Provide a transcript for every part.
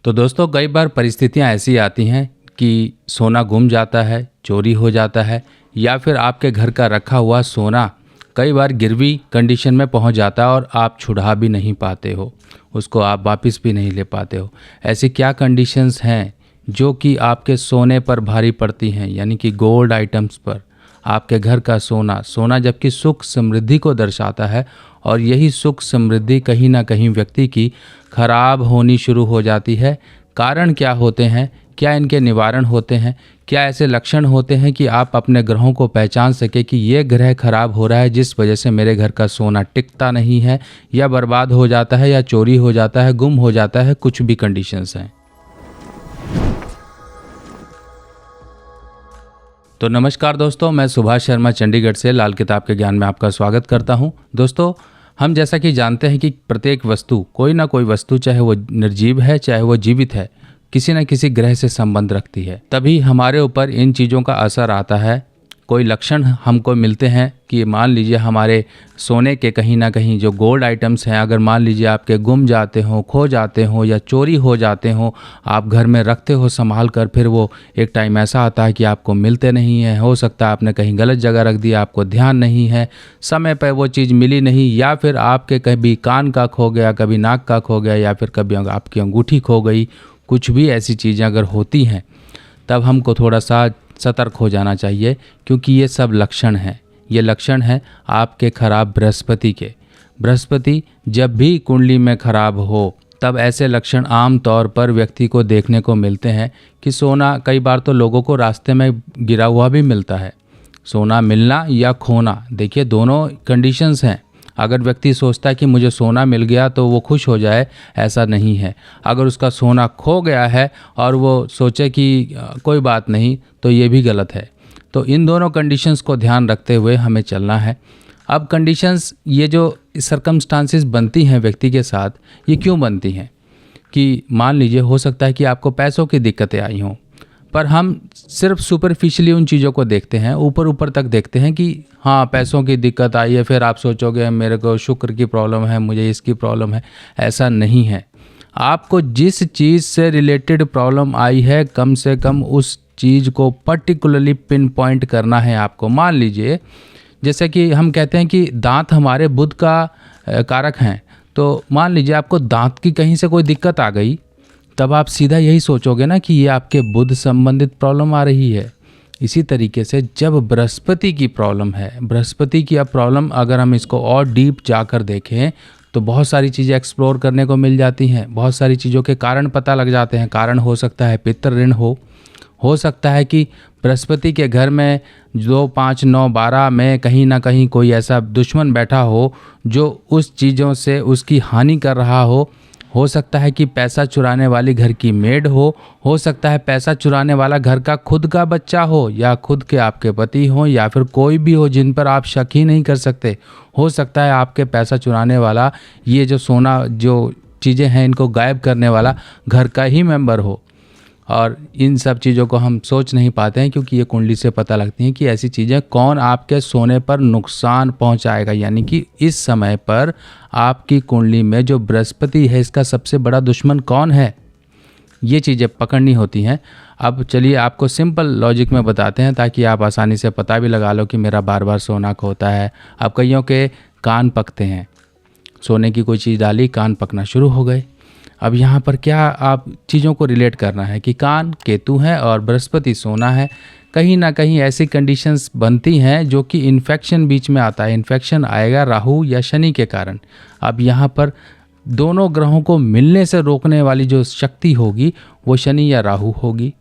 तो दोस्तों कई बार परिस्थितियां ऐसी आती हैं कि सोना गुम जाता है, चोरी हो जाता है या फिर आपके घर का रखा हुआ सोना कई बार गिरवी कंडीशन में पहुंच जाता है और आप छुड़ा भी नहीं पाते हो, उसको आप वापस भी नहीं ले पाते हो। ऐसी क्या कंडीशंस हैं जो कि आपके सोने पर भारी पड़ती हैं, यानी कि गोल्ड आइटम्स पर? आपके घर का सोना जबकि सुख समृद्धि को दर्शाता है और यही सुख समृद्धि कहीं ना कहीं व्यक्ति की खराब होनी शुरू हो जाती है। कारण क्या होते हैं? क्या इनके निवारण होते हैं? क्या ऐसे लक्षण होते हैं कि आप अपने ग्रहों को पहचान सके कि ये ग्रह खराब हो रहा है जिस वजह से मेरे घर का सोना टिकता नहीं है या बर्बाद हो जाता है या चोरी हो जाता है, गुम हो जाता है, कुछ भी कंडीशंस हैं। तो नमस्कार दोस्तों, मैं सुभाष शर्मा चंडीगढ़ से लाल किताब के ज्ञान में आपका स्वागत करता हूं। दोस्तों, हम जैसा कि जानते हैं कि प्रत्येक वस्तु, कोई ना कोई वस्तु, चाहे वो निर्जीव है चाहे वो जीवित है, किसी न किसी ग्रह से संबंध रखती है। तभी हमारे ऊपर इन चीज़ों का असर आता है। कोई लक्षण हमको मिलते हैं कि मान लीजिए हमारे सोने के कहीं ना कहीं जो गोल्ड आइटम्स हैं, अगर मान लीजिए आपके गुम जाते हो, खो जाते हो या चोरी हो जाते हो, आप घर में रखते हो संभाल कर, फिर वो एक टाइम ऐसा आता है कि आपको मिलते नहीं हैं। हो सकता है आपने कहीं गलत जगह रख दिया, आपको ध्यान नहीं है, समय पर वो चीज़ मिली नहीं, या फिर आपके कभी कान का खो गया, कभी नाक का खो गया, या फिर कभी आपकी अंगूठी खो गई। कुछ भी ऐसी चीज़ें अगर होती हैं तब हमको थोड़ा सा सतर्क हो जाना चाहिए, क्योंकि ये सब लक्षण हैं। ये लक्षण हैं आपके खराब बृहस्पति के। बृहस्पति जब भी कुंडली में खराब हो तब ऐसे लक्षण आम तौर पर व्यक्ति को देखने को मिलते हैं कि सोना, कई बार तो लोगों को रास्ते में गिरा हुआ भी मिलता है। सोना मिलना या खोना, देखिए दोनों कंडीशंस हैं। अगर व्यक्ति सोचता है कि मुझे सोना मिल गया तो वो खुश हो जाए, ऐसा नहीं है। अगर उसका सोना खो गया है और वो सोचे कि कोई बात नहीं, तो ये भी गलत है। तो इन दोनों कंडीशंस को ध्यान रखते हुए हमें चलना है। अब कंडीशंस, ये जो सर्कमस्टांसेस बनती हैं व्यक्ति के साथ, ये क्यों बनती हैं? कि मान लीजिए हो सकता है कि आपको पैसों की दिक्कतें आई हों, पर हम सिर्फ सुपरफिशियली उन चीज़ों को देखते हैं, ऊपर ऊपर तक देखते हैं कि हाँ पैसों की दिक्कत आई है, फिर आप सोचोगे मेरे को शुक्र की प्रॉब्लम है, मुझे इसकी प्रॉब्लम है। ऐसा नहीं है। आपको जिस चीज़ से रिलेटेड प्रॉब्लम आई है, कम से कम उस चीज़ को पर्टिकुलरली पिन पॉइंट करना है आपको। मान लीजिए जैसे कि हम कहते हैं कि दांत हमारे बुद्ध का कारक हैं, तो मान लीजिए आपको दांत की कहीं से कोई दिक्कत आ गई, तब आप सीधा यही सोचोगे ना कि ये आपके बुध संबंधित प्रॉब्लम आ रही है। इसी तरीके से जब बृहस्पति की प्रॉब्लम है, बृहस्पति की अब प्रॉब्लम अगर हम इसको और डीप जाकर देखें तो बहुत सारी चीज़ें एक्सप्लोर करने को मिल जाती हैं। बहुत सारी चीज़ों के कारण पता लग जाते हैं। कारण हो सकता है पितृ ऋण हो सकता है कि बृहस्पति के घर में 2, 5, 9, 12 में कहीं ना कहीं कोई ऐसा दुश्मन बैठा हो जो उस चीज़ों से उसकी हानि कर रहा हो सकता है कि पैसा चुराने वाली घर की मेड हो सकता है पैसा चुराने वाला घर का खुद का बच्चा हो, या खुद के आपके पति हो, या फिर कोई भी हो जिन पर आप शक ही नहीं कर सकते। हो सकता है आपके पैसा चुराने वाला, ये जो सोना, जो चीज़ें हैं इनको गायब करने वाला घर का ही मेंबर हो। और इन सब चीज़ों को हम सोच नहीं पाते हैं, क्योंकि ये कुंडली से पता लगती हैं कि ऐसी चीज़ें कौन आपके सोने पर नुकसान पहुंचाएगा। यानी कि इस समय पर आपकी कुंडली में जो बृहस्पति है, इसका सबसे बड़ा दुश्मन कौन है, ये चीज़ें पकड़नी होती हैं। अब चलिए आपको सिंपल लॉजिक में बताते हैं ताकि आप आसानी से पता भी लगा लो कि मेरा बार बार सोना खोता है। अब कईयों के कान पकते हैं, सोने की कोई चीज़ डाली, कान पकना शुरू हो गए। अब यहाँ पर क्या आप चीज़ों को रिलेट करना है कि कान केतु है और बृहस्पति सोना है। कहीं ना कहीं ऐसी कंडीशंस बनती हैं जो कि इन्फेक्शन बीच में आता है। इन्फेक्शन आएगा राहु या शनि के कारण। अब यहाँ पर दोनों ग्रहों को मिलने से रोकने वाली जो शक्ति होगी वो शनि या राहु होगी,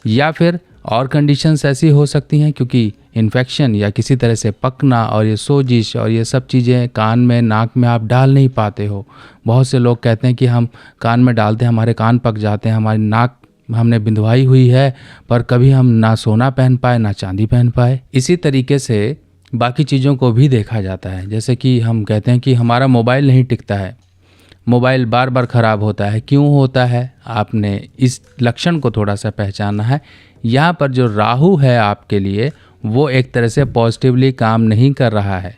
या फिर और कंडीशंस ऐसी हो सकती हैं क्योंकि इन्फेक्शन या किसी तरह से पकना और ये सोजिश और ये सब चीज़ें कान में, नाक में आप डाल नहीं पाते हो। बहुत से लोग कहते हैं कि हम कान में डालते हैं, हमारे कान पक जाते हैं, हमारी नाक हमने बिंदवाई हुई है, पर कभी हम ना सोना पहन पाए ना चांदी पहन पाए। इसी तरीके से बाकी चीज़ों को भी देखा जाता है। जैसे कि हम कहते हैं कि हमारा मोबाइल नहीं टिकता है, मोबाइल बार बार ख़राब होता है। क्यों होता है? आपने इस लक्षण को थोड़ा सा पहचानना है। यहाँ पर जो राहु है आपके लिए, वो एक तरह से पॉजिटिवली काम नहीं कर रहा है।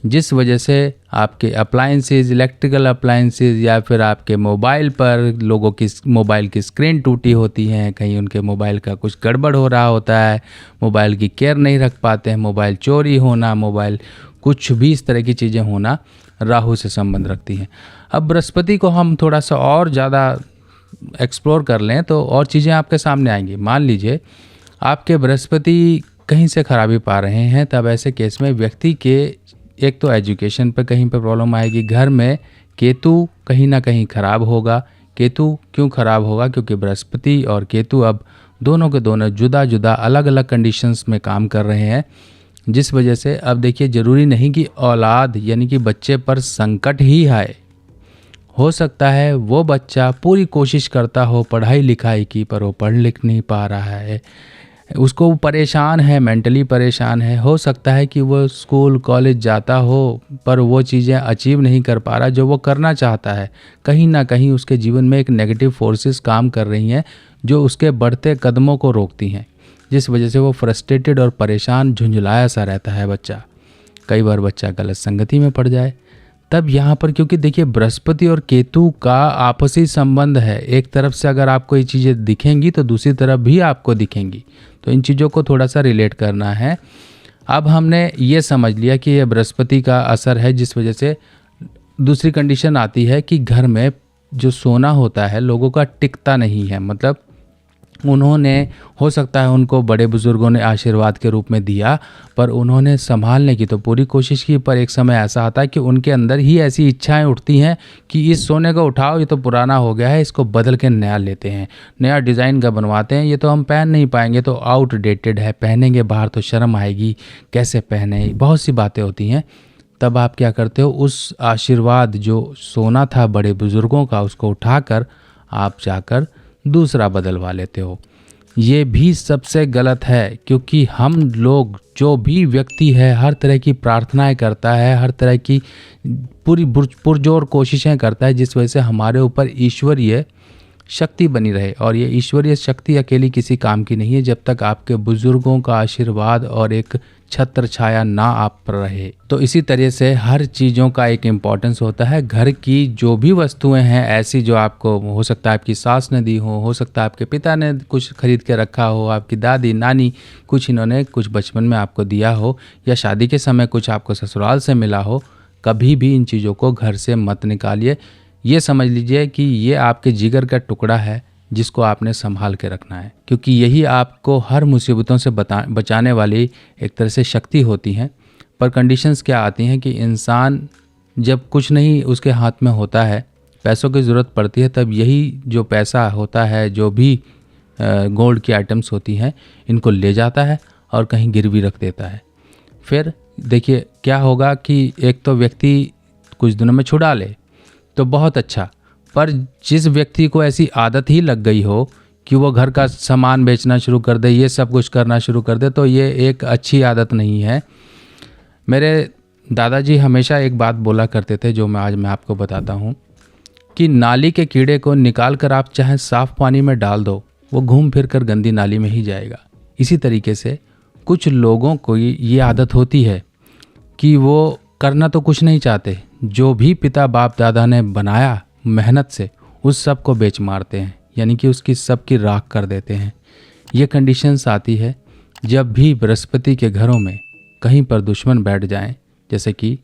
जिस वजह से आपके अप्लायंसेस, इलेक्ट्रिकल अप्लायंसेस या फिर आपके मोबाइल पर लोगों की मोबाइल की स्क्रीन टूटी होती हैं, कहीं उनके मोबाइल का कुछ गड़बड़ हो रहा होता है, मोबाइल की केयर नहीं रख पाते हैं, मोबाइल चोरी होना, मोबाइल कुछ भी इस तरह की चीज़ें होना राहु से संबंध रखती हैं। अब बृहस्पति को हम थोड़ा सा और ज़्यादा एक्सप्लोर कर लें तो और चीज़ें आपके सामने आएंगी। मान लीजिए आपके बृहस्पति कहीं से खराबी पा रहे हैं, तब ऐसे केस में व्यक्ति के एक तो एजुकेशन पे कहीं पे प्रॉब्लम आएगी, घर में केतु कहीं ना कहीं खराब होगा। केतु क्यों खराब होगा? क्योंकि बृहस्पति और केतु अब दोनों के दोनों जुदा जुदा अलग अलग कंडीशंस में काम कर रहे हैं, जिस वजह से अब देखिए ज़रूरी नहीं कि औलाद यानी कि बच्चे पर संकट ही आए। हो सकता है वो बच्चा पूरी कोशिश करता हो पढ़ाई लिखाई की, पर वो पढ़ लिख नहीं पा रहा है, उसको परेशान है, मेंटली परेशान है। हो सकता है कि वो स्कूल कॉलेज जाता हो पर वो चीज़ें अचीव नहीं कर पा रहा जो वो करना चाहता है। कहीं ना कहीं उसके जीवन में एक नेगेटिव फोर्सेस काम कर रही हैं जो उसके बढ़ते कदमों को रोकती हैं, जिस वजह से वो फ्रस्ट्रेटेड और परेशान झुंझलाया सा रहता है बच्चा। कई बार बच्चा गलत संगति में पड़ जाए, तब यहाँ पर क्योंकि देखिए बृहस्पति और केतु का आपसी संबंध है, एक तरफ से अगर आपको ये चीज़ें दिखेंगी तो दूसरी तरफ भी आपको दिखेंगी, तो इन चीज़ों को थोड़ा सा रिलेट करना है। अब हमने ये समझ लिया कि ये बृहस्पति का असर है, जिस वजह से दूसरी कंडीशन आती है कि घर में जो सोना होता है लोगों का टिकता नहीं है। मतलब उन्होंने, हो सकता है उनको बड़े बुजुर्गों ने आशीर्वाद के रूप में दिया, पर उन्होंने संभालने की तो पूरी कोशिश की, पर एक समय ऐसा आता है कि उनके अंदर ही ऐसी इच्छाएं उठती हैं कि इस सोने को उठाओ, ये तो पुराना हो गया है, इसको बदल के नया लेते हैं, नया डिज़ाइन का बनवाते हैं, ये तो हम पहन नहीं पाएंगे, तो आउटडेटेड है, पहनेंगे बाहर तो शर्म आएगी, कैसे पहने, बहुत सी बातें होती हैं। तब आप क्या करते हो, उस आशीर्वाद जो सोना था बड़े बुजुर्गों का उसको उठाकर आप जाकर दूसरा बदलवा लेते हो। ये भी सबसे गलत है, क्योंकि हम लोग, जो भी व्यक्ति है, हर तरह की प्रार्थनाएं करता है, हर तरह की पूरी पुरजोर कोशिशें करता है, जिस वजह से हमारे ऊपर ईश्वरीय शक्ति बनी रहे। और ये ईश्वरीय शक्ति अकेली किसी काम की नहीं है जब तक आपके बुजुर्गों का आशीर्वाद और एक छत्र छाया ना आप पर रहे। तो इसी तरह से हर चीज़ों का एक इम्पॉर्टेंस होता है। घर की जो भी वस्तुएं हैं ऐसी जो आपको, हो सकता है आपकी सास ने दी हो सकता है आपके पिता ने कुछ खरीद के रखा हो, आपकी दादी नानी कुछ इन्होंने कुछ बचपन में आपको दिया हो, या शादी के समय कुछ आपको ससुराल से मिला हो, कभी भी इन चीज़ों को घर से मत निकालिए। ये समझ लीजिए कि ये आपके जिगर का टुकड़ा है जिसको आपने संभाल के रखना है, क्योंकि यही आपको हर मुसीबतों से बचाने वाली एक तरह से शक्ति होती हैं। पर कंडीशंस क्या आती हैं कि इंसान जब कुछ नहीं उसके हाथ में होता है, पैसों की ज़रूरत पड़ती है, तब यही जो पैसा होता है, जो भी गोल्ड की आइटम्स होती हैं, इनको ले जाता है और कहीं गिरवी रख देता है। फिर देखिए क्या होगा कि एक तो व्यक्ति कुछ दिनों में छुड़ा ले तो बहुत अच्छा, पर जिस व्यक्ति को ऐसी आदत ही लग गई हो कि वो घर का सामान बेचना शुरू कर दे, ये सब कुछ करना शुरू कर दे, तो ये एक अच्छी आदत नहीं है। मेरे दादाजी हमेशा एक बात बोला करते थे, जो आज मैं आपको बताता हूँ, कि नाली के कीड़े को निकाल कर आप चाहे साफ़ पानी में डाल दो, वो घूम फिर कर गंदी नाली में ही जाएगा। इसी तरीके से कुछ लोगों को ये आदत होती है कि वो करना तो कुछ नहीं चाहते, जो भी पिता बाप दादा ने बनाया मेहनत से, उस सब को बेच मारते हैं, यानी कि उसकी सब की राख कर देते हैं। ये कंडीशंस आती है जब भी बृहस्पति के घरों में कहीं पर दुश्मन बैठ जाएं, जैसे कि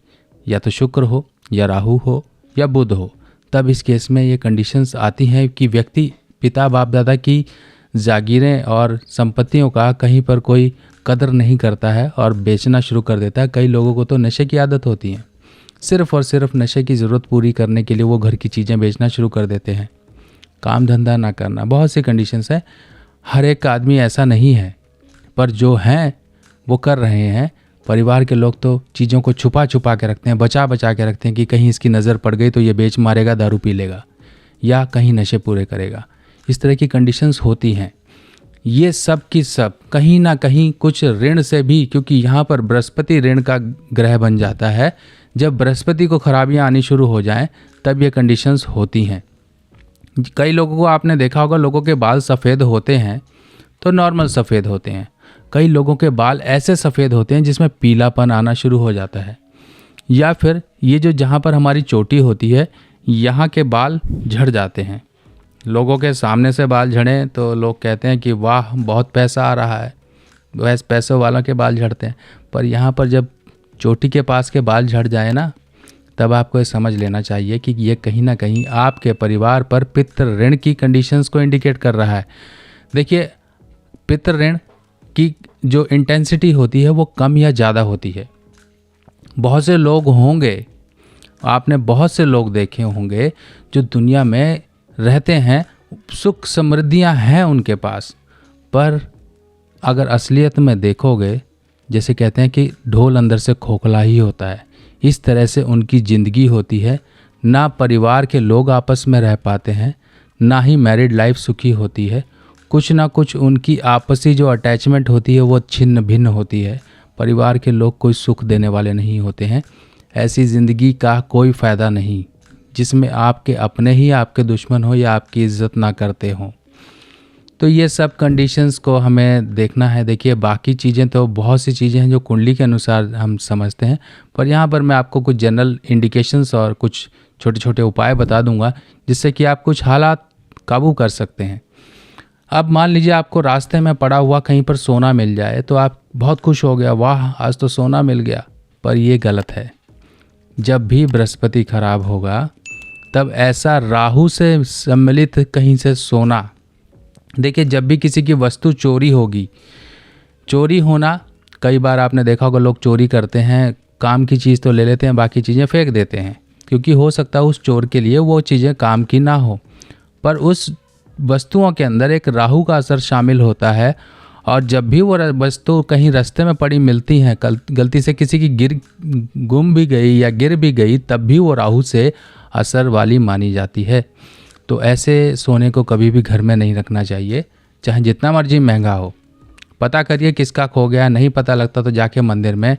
या तो शुक्र हो या राहु हो या बुध हो, तब इस केस में ये कंडीशंस आती हैं कि व्यक्ति पिता बाप दादा की जागीरें और संपत्तियों का कहीं पर कोई कदर नहीं करता है और बेचना शुरू कर देता है। कई लोगों को तो नशे की आदत होती है, सिर्फ़ और सिर्फ नशे की ज़रूरत पूरी करने के लिए वो घर की चीज़ें बेचना शुरू कर देते हैं। काम धंधा ना करना, बहुत सी कंडीशंस है। हर एक आदमी ऐसा नहीं है, पर जो हैं वो कर रहे हैं। परिवार के लोग तो चीज़ों को छुपा छुपा के रखते हैं, बचा बचा के रखते हैं कि कहीं इसकी नज़र पड़ गई तो ये बेच मारेगा, दारू पी लेगा या कहीं नशे पूरे करेगा। इस तरह की कंडीशंस होती हैं। ये सब की सब कहीं ना कहीं कुछ ऋण से भी, क्योंकि यहाँ पर बृहस्पति ऋण का ग्रह बन जाता है। जब बृहस्पति को खराबियाँ आनी शुरू हो जाएं तब ये कंडीशंस होती हैं। कई लोगों को आपने देखा होगा, लोगों के बाल सफ़ेद होते हैं तो नॉर्मल सफ़ेद होते हैं, कई लोगों के बाल ऐसे सफ़ेद होते हैं जिसमें पीलापन आना शुरू हो जाता है। या फिर ये जो जहाँ पर हमारी चोटी होती है यहाँ के बाल झड़ जाते हैं। लोगों के सामने से बाल झड़ें तो लोग कहते हैं कि वाह बहुत पैसा आ रहा है, वैसे पैसों वालों के बाल झड़ते हैं। पर यहाँ पर जब चोटी के पास के बाल झड़ जाए ना, तब आपको ये समझ लेना चाहिए कि ये कहीं ना कहीं आपके परिवार पर पितृ ऋण की कंडीशंस को इंडिकेट कर रहा है। देखिए, पितृ ऋण की जो इंटेंसिटी होती है वो कम या ज़्यादा होती है। बहुत से लोग होंगे, आपने बहुत से लोग देखे होंगे जो दुनिया में रहते हैं, सुख समृद्धियां हैं उनके पास, पर अगर असलियत में देखोगे, जैसे कहते हैं कि ढोल अंदर से खोखला ही होता है, इस तरह से उनकी ज़िंदगी होती है। ना परिवार के लोग आपस में रह पाते हैं, ना ही मैरिड लाइफ सुखी होती है। कुछ ना कुछ उनकी आपसी जो अटैचमेंट होती है वो छिन्न भिन्न होती है। परिवार के लोग कोई सुख देने वाले नहीं होते हैं। ऐसी ज़िंदगी का कोई फ़ायदा नहीं जिसमें आपके अपने ही आपके दुश्मन हो या आपकी इज्जत ना करते हों। तो ये सब कंडीशंस को हमें देखना है। देखिए, बाकी चीज़ें तो बहुत सी चीज़ें हैं जो कुंडली के अनुसार हम समझते हैं, पर यहाँ पर मैं आपको कुछ जनरल इंडिकेशंस और कुछ छोटे छोटे उपाय बता दूंगा जिससे कि आप कुछ हालात काबू कर सकते हैं। अब मान लीजिए आपको रास्ते में पड़ा हुआ कहीं पर सोना मिल जाए तो आप बहुत खुश हो गया, वाह आज तो सोना मिल गया। पर ये गलत है। जब भी बृहस्पति खराब होगा तब ऐसा राहु से सम्मिलित कहीं से सोना, देखिए जब भी किसी की वस्तु चोरी होगी, चोरी होना, कई बार आपने देखा होगा लोग चोरी करते हैं, काम की चीज़ तो ले लेते हैं, बाकी चीज़ें फेंक देते हैं, क्योंकि हो सकता है उस चोर के लिए वो चीज़ें काम की ना हो, पर उस वस्तुओं के अंदर एक राहु का असर शामिल होता है। और जब भी वो वस्तु कहीं रास्ते में पड़ी मिलती हैं, गलती से किसी की गुम भी गई या गिर भी गई, तब भी वो राहु से असर वाली मानी जाती है। तो ऐसे सोने को कभी भी घर में नहीं रखना चाहिए, चाहे जितना मर्जी महंगा हो। पता करिए किसका खो गया, नहीं पता लगता तो जाके मंदिर में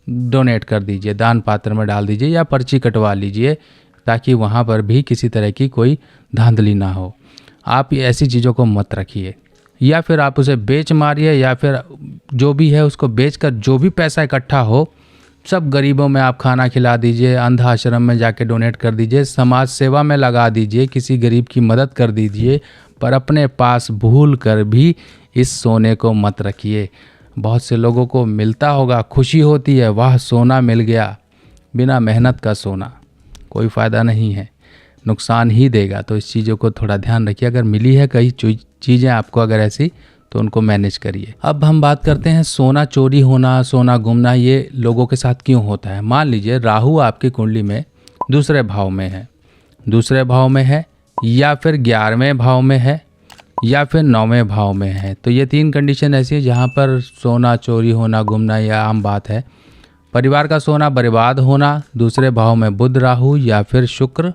डोनेट कर दीजिए, दान पात्र में डाल दीजिए या पर्ची कटवा लीजिए, ताकि वहाँ पर भी किसी तरह की कोई धांधली ना हो। आप ऐसी चीज़ों को मत रखिए, या फिर आप उसे बेच मारिए, या फिर जो भी है उसको बेचकर जो भी पैसा इकट्ठा हो सब गरीबों में आप खाना खिला दीजिए, अंधा आश्रम में जाके डोनेट कर दीजिए, समाज सेवा में लगा दीजिए, किसी गरीब की मदद कर दीजिए, पर अपने पास भूल कर भी इस सोने को मत रखिए। बहुत से लोगों को मिलता होगा, खुशी होती है, वाह सोना मिल गया, बिना मेहनत का सोना कोई फ़ायदा नहीं है, नुकसान ही देगा। तो इस चीज़ों को थोड़ा ध्यान रखिए। अगर मिली है कई चीज़ें आपको अगर ऐसी, तो उनको मैनेज करिए। अब हम बात करते हैं सोना चोरी होना, सोना गुमना, ये लोगों के साथ क्यों होता है। मान लीजिए राहु आपकी कुंडली में दूसरे भाव में है, या फिर 11वें भाव में है, या फिर 9वें भाव में है। तो ये 3 कंडीशन ऐसी है जहाँ पर सोना चोरी होना, गुमना, यह आम बात है। परिवार का सोना बर्बाद होना, दूसरे भाव में बुध राहु या फिर शुक्र,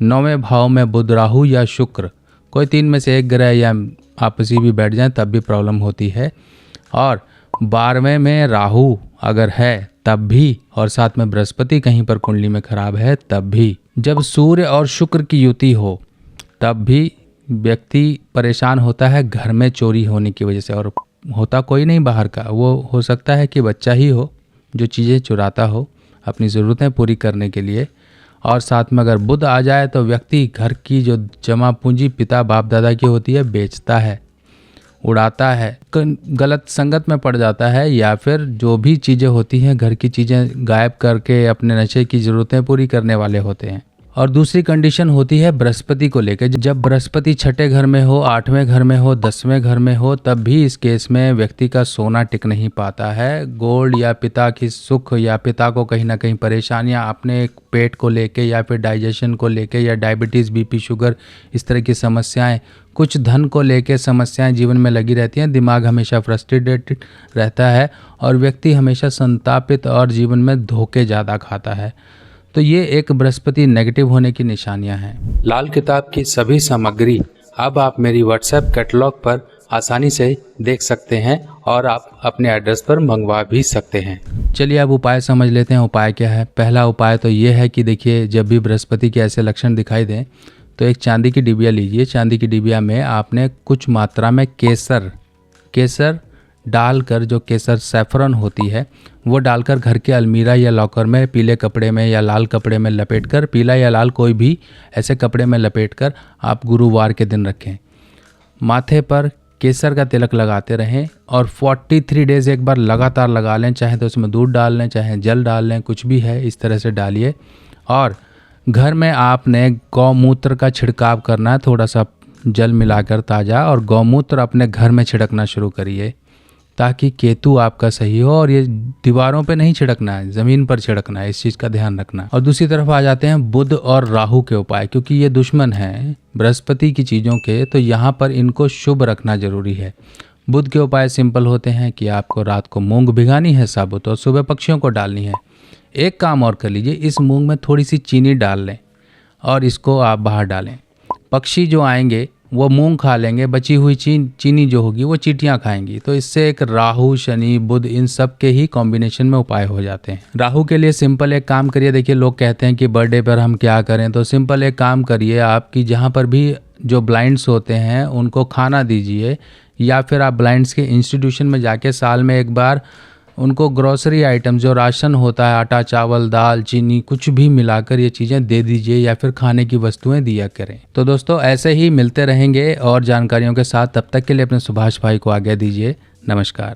9वें भाव में बुध राहु या शुक्र, कोई 3 में से एक ग्रह या आपसी भी बैठ जाए तब भी प्रॉब्लम होती है। और 12वें में राहु अगर है तब भी, और साथ में बृहस्पति कहीं पर कुंडली में खराब है तब भी, जब सूर्य और शुक्र की युति हो तब भी व्यक्ति परेशान होता है घर में चोरी होने की वजह से। और होता कोई नहीं बाहर का, वो हो सकता है कि बच्चा ही हो जो चीज़ें चुराता हो अपनी ज़रूरतें पूरी करने के लिए। और साथ में अगर बुध आ जाए तो व्यक्ति घर की जो जमा पूंजी पिता बाप दादा की होती है बेचता है, उड़ाता है, गलत संगत में पड़ जाता है, या फिर जो भी चीज़ें होती हैं घर की चीज़ें गायब करके अपने नशे की ज़रूरतें पूरी करने वाले होते हैं। और दूसरी कंडीशन होती है बृहस्पति को लेकर। जब बृहस्पति 6ठे घर में हो, 8वें घर में हो, 10वें घर में हो, तब भी इस केस में व्यक्ति का सोना टिक नहीं पाता है। गोल्ड या पिता की सुख, या पिता को कहीं ना कहीं परेशानियां अपने पेट को लेके, या फिर डाइजेशन को लेके, या डायबिटीज़, बीपी, शुगर, इस तरह की समस्याएं, कुछ धन को लेके समस्याएं जीवन में लगी रहती हैं। दिमाग हमेशा फ्रस्ट्रेटेड रहता है और व्यक्ति हमेशा संतापित और जीवन में धोखे ज़्यादा खाता है। तो ये एक बृहस्पति नेगेटिव होने की निशानियां हैं। लाल किताब की सभी सामग्री अब आप मेरी व्हाट्सएप कैटलॉग पर आसानी से देख सकते हैं और आप अपने एड्रेस पर मंगवा भी सकते हैं। चलिए अब उपाय समझ लेते हैं। उपाय क्या है। पहला उपाय तो ये है कि देखिए, जब भी बृहस्पति के ऐसे लक्षण दिखाई दें तो एक चांदी की डिबिया लीजिए। चांदी की डिबिया में आपने कुछ मात्रा में केसर डालकर, जो केसर सैफरन होती है वो डालकर घर के अलमीरा या लॉकर में पीले कपड़े में या लाल कपड़े में लपेटकर, पीला या लाल कोई भी ऐसे कपड़े में लपेटकर आप गुरुवार के दिन रखें। माथे पर केसर का तिलक लगाते रहें और 43 डेज़ एक बार लगातार लगा लें। चाहे तो उसमें दूध डाल लें, चाहे जल डाल लें, कुछ भी है इस तरह से डालिए। और घर में आपने गौमूत्र का छिड़काव करना है, थोड़ा सा जल मिलाकर ताज़ा, और गौमूत्र अपने घर में छिड़कना शुरू करिए ताकि केतु आपका सही हो। और ये दीवारों पे नहीं छिड़कना है, ज़मीन पर छिड़कना है, इस चीज़ का ध्यान रखना। और दूसरी तरफ आ जाते हैं बुध और राहु के उपाय, क्योंकि ये दुश्मन हैं बृहस्पति की चीज़ों के, तो यहाँ पर इनको शुभ रखना जरूरी है। बुध के उपाय सिंपल होते हैं कि आपको रात को मूंग भिगानी है साबुत और सुबह पक्षियों को डालनी है। एक काम और कर लीजिए, इस मूंग में थोड़ी सी चीनी डाल लें और इसको आप बाहर डालें। पक्षी जो आएंगे वो मूंग खा लेंगे, बची हुई चीनी जो होगी वो चींटियां खाएंगी। तो इससे एक राहु, शनि, बुध इन सब के ही कॉम्बिनेशन में उपाय हो जाते हैं। राहु के लिए सिंपल एक काम करिए। देखिए, लोग कहते हैं कि बर्थडे पर हम क्या करें, तो सिंपल एक काम करिए, आपकी जहाँ पर भी जो ब्लाइंड्स होते हैं उनको खाना दीजिए, या फिर आप ब्लाइंड्स के इंस्टीट्यूशन में जाके साल में एक बार उनको ग्रोसरी आइटम जो राशन होता है, आटा, चावल, दाल, चीनी, कुछ भी मिलाकर ये चीज़ें दे दीजिए, या फिर खाने की वस्तुएं दिया करें। तो दोस्तों ऐसे ही मिलते रहेंगे और जानकारियों के साथ। तब तक के लिए अपने सुभाष भाई को आज्ञा दीजिए। नमस्कार।